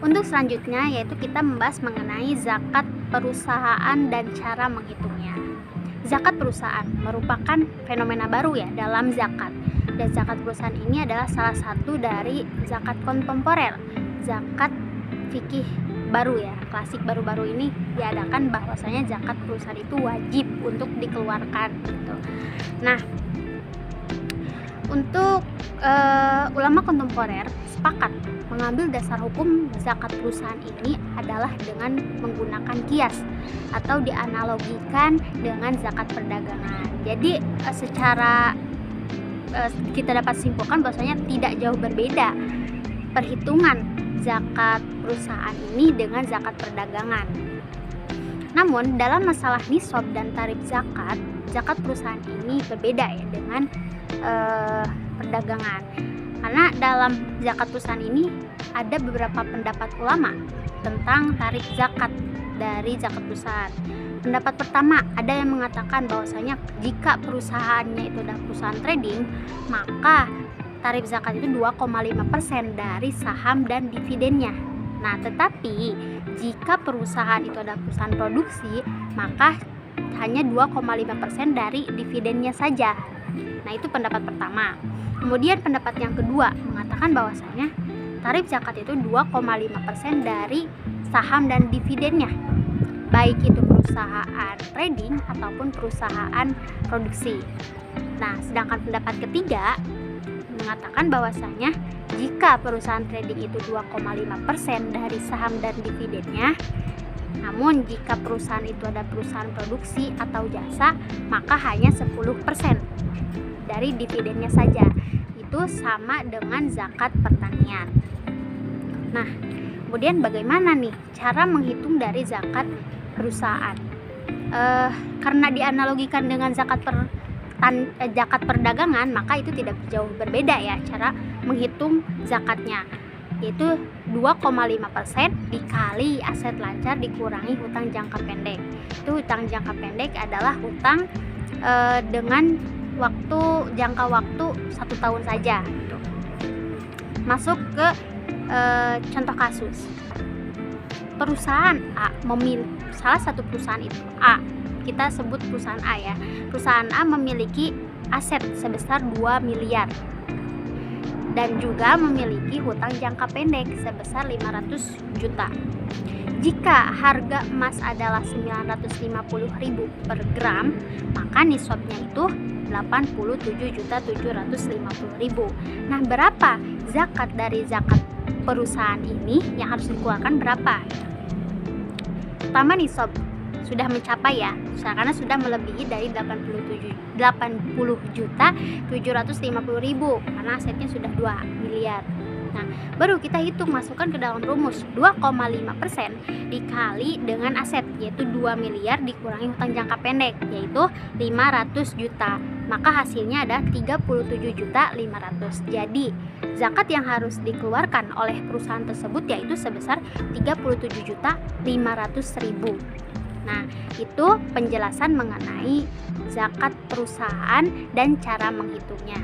Untuk selanjutnya yaitu kita membahas mengenai zakat perusahaan dan cara menghitungnya. Zakat perusahaan merupakan fenomena baru ya dalam zakat. Dan zakat perusahaan ini adalah salah satu dari zakat kontemporer. Zakat fikih baru ya, klasik baru-baru ini diadakan bahwasanya zakat perusahaan itu wajib untuk dikeluarkan gitu. Nah, untuk ulama kontemporer sepakat mengambil dasar hukum zakat perusahaan ini adalah dengan menggunakan kias atau dianalogikan dengan zakat perdagangan. Jadi secara kita dapat simpulkan bahwasanya tidak jauh berbeda perhitungan zakat perusahaan ini dengan zakat perdagangan. Namun dalam masalah nisab dan tarif zakat, zakat perusahaan ini berbeda ya dengan perdagangan. Karena dalam zakat perusahaan ini ada beberapa pendapat ulama tentang tarif zakat dari zakat perusahaan. Pendapat pertama, ada yang mengatakan bahwasanya jika perusahaannya itu adalah perusahaan trading, maka tarif zakat itu 2,5% dari saham dan dividennya. Nah, tetapi jika perusahaan itu adalah perusahaan produksi, maka hanya 2,5% dari dividennya saja. Nah, itu pendapat pertama. Kemudian pendapat yang kedua mengatakan bahwasanya tarif zakat itu 2,5% dari saham dan dividennya, baik itu perusahaan trading ataupun perusahaan produksi. Nah, sedangkan pendapat ketiga mengatakan bahwasanya jika perusahaan trading itu 2,5% dari saham dan dividennya, namun jika perusahaan itu ada perusahaan produksi atau jasa, maka hanya 10% dari dividennya saja. Itu sama dengan zakat pertanian. Nah, kemudian bagaimana nih cara menghitung dari zakat perusahaan? Karena dianalogikan dengan zakat perdagangan, maka itu tidak jauh berbeda ya cara menghitung zakatnya, yaitu 2,5% dikali aset lancar dikurangi hutang jangka pendek. Itu hutang jangka pendek adalah hutang dengan jangka waktu 1 tahun saja gitu. Masuk ke contoh kasus. Perusahaan A salah satu perusahaan itu A, kita sebut perusahaan A ya. Perusahaan A memiliki aset sebesar 2 miliar dan juga memiliki hutang jangka pendek sebesar 500 juta. Jika harga emas adalah 950.000 per gram, maka nisabnya itu 87.750.000. Nah, berapa zakat dari zakat perusahaan ini yang harus dikeluarkan berapa? Pertama, nisab sudah mencapai ya, karena sudah melebihi dari 80.750.000 karena asetnya sudah 2 miliar. Nah, baru kita hitung, masukkan ke dalam rumus 2,5% dikali dengan aset, yaitu 2 miliar dikurangi hutang jangka pendek, yaitu 500 juta. Maka hasilnya ada 37.500.000. Jadi zakat yang harus dikeluarkan oleh perusahaan tersebut yaitu sebesar 37.500.000. Nah, itu penjelasan mengenai zakat perusahaan dan cara menghitungnya.